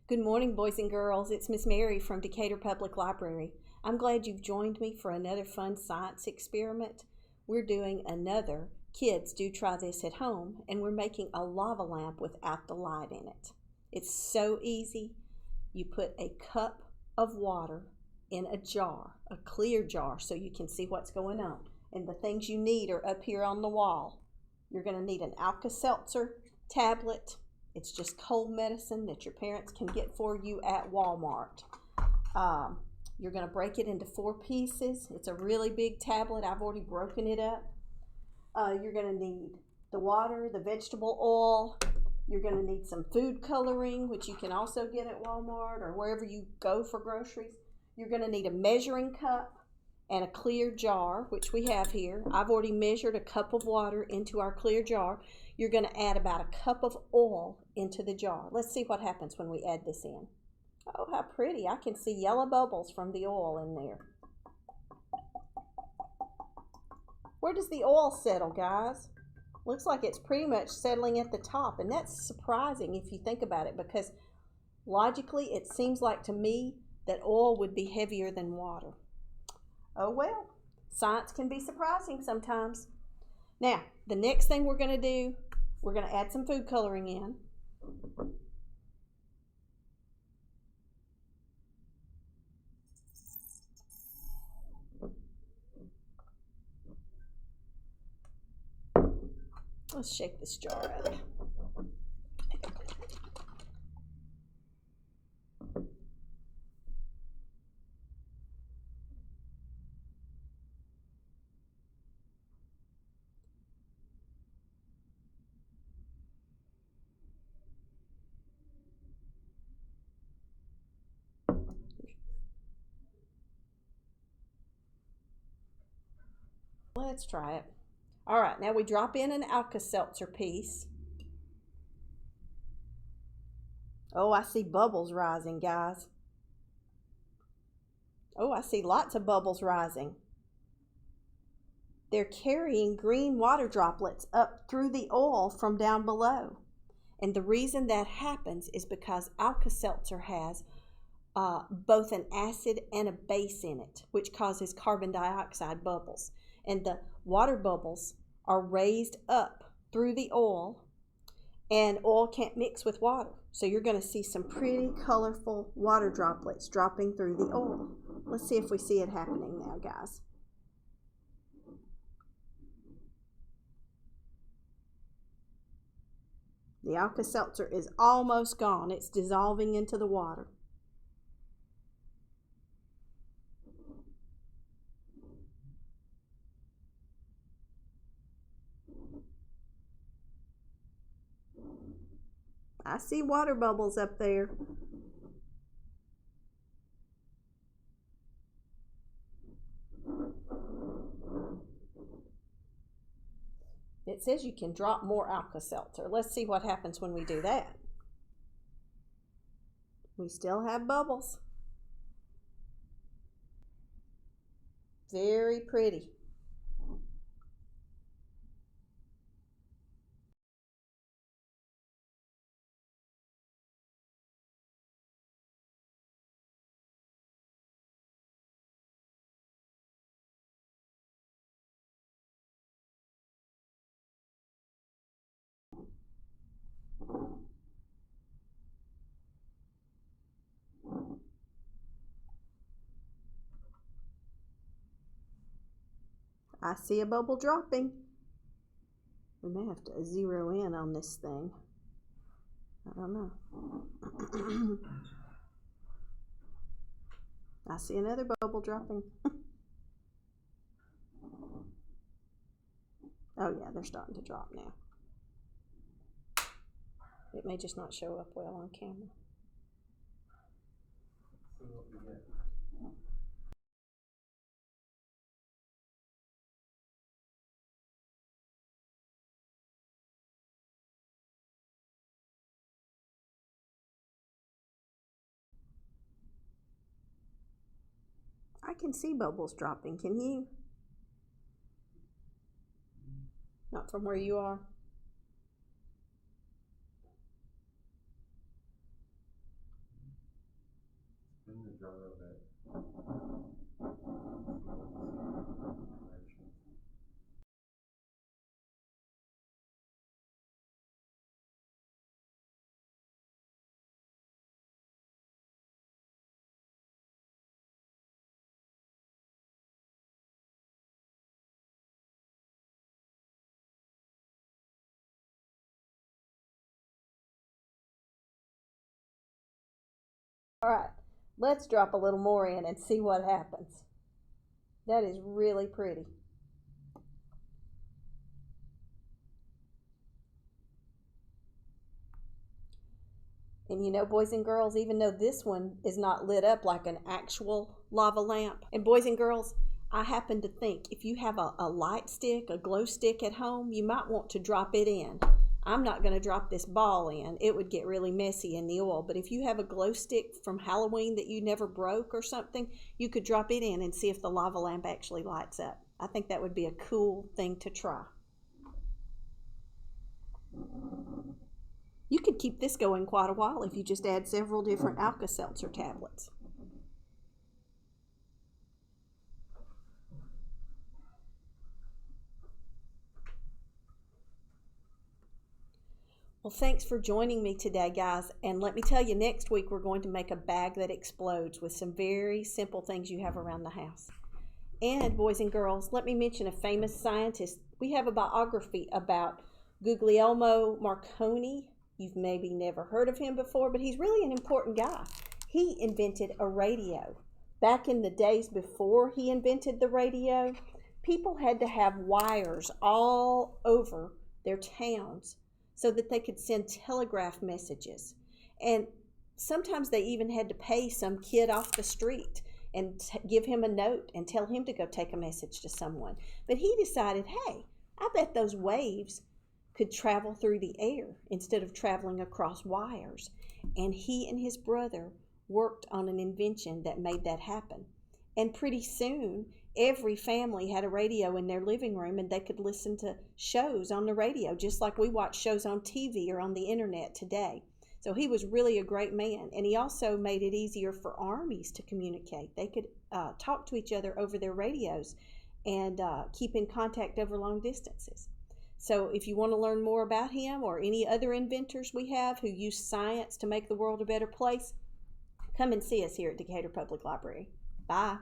Good morning, boys and girls. It's Miss Mary from Decatur Public Library. I'm glad you've joined me for another fun science experiment. We're doing another Kids Do Try This at Home, and we're making a lava lamp without the light in it. It's so easy. You put a cup of water in a jar, a clear jar, so you can see what's going on. And the things you need are up here on the wall. You're going to need an Alka-Seltzer tablet. It's just cold medicine that your parents can get for you at Walmart. You're going to break it into 4 pieces. It's a really big tablet. I've already broken it up. You're going to need the water, the vegetable oil. You're going to need some food coloring, which you can also get at Walmart or wherever you go for groceries. You're going to need a measuring cup and a clear jar, which we have here. I've already measured a cup of water into our clear jar. You're going to add about a cup of oil into the jar. Let's see what happens when we add this in. Oh, how pretty. I can see yellow bubbles from the oil in there. Where does the oil settle, guys? Looks like it's pretty much settling at the top, and that's surprising if you think about it, because logically it seems like to me that oil would be heavier than water. Oh well, science can be surprising sometimes. Now, the next thing we're going to do, we're going to add some food coloring in. Let's shake this jar up. Let's try it. All right, now we drop in an Alka-Seltzer piece. Oh, I see bubbles rising, guys. Oh, I see lots of bubbles rising. They're carrying green water droplets up through the oil from down below. And the reason that happens is because Alka-Seltzer has both an acid and a base in it, which causes carbon dioxide bubbles. And the water bubbles are raised up through the oil, and oil can't mix with water. So you're going to see some pretty colorful water droplets dropping through the oil. Let's see if we see it happening now, guys. The Alka-Seltzer is almost gone. It's dissolving into the water. I see water bubbles up there. It says you can drop more Alka-Seltzer. Let's see what happens when we do that. We still have bubbles. Very pretty. I see a bubble dropping. We may have to zero in on this thing. I don't know. I see another bubble dropping. Oh yeah, they're starting to drop now. It may just not show up well on camera. I can see bubbles dropping. Can you? Not from where you are. go a little bit. All right, let's drop a little more in and see what happens. That is really pretty. And you know, boys and girls, even though this one is not lit up like an actual lava lamp, and boys and girls, I happen to think if you have a light stick, a glow stick at home, you might want to drop it in. I'm not going to drop this ball in. It would get really messy in the oil. But if you have a glow stick from Halloween that you never broke or something, you could drop it in and see if the lava lamp actually lights up. I think that would be a cool thing to try. You could keep this going quite a while if you just add several different Alka-Seltzer tablets. Well, thanks for joining me today, guys. And let me tell you, next week we're going to make a bag that explodes with some very simple things you have around the house. And boys and girls, let me mention a famous scientist. We have a biography about Guglielmo Marconi. You've maybe never heard of him before, but he's really an important guy. He invented a radio. Back in the days before he invented the radio, people had to have wires all over their towns so that they could send telegraph messages. And sometimes they even had to pay some kid off the street and give him a note and tell him to go take a message to someone. But he decided, hey, I bet those waves could travel through the air instead of traveling across wires. And he and his brother worked on an invention that made that happen. And pretty soon, every family had a radio in their living room and they could listen to shows on the radio, just like we watch shows on TV or on the internet today. So he was really a great man. And he also made it easier for armies to communicate. They could talk to each other over their radios and keep in contact over long distances. So if you want to learn more about him or any other inventors we have who use science to make the world a better place, come and see us here at Decatur Public Library. Bye.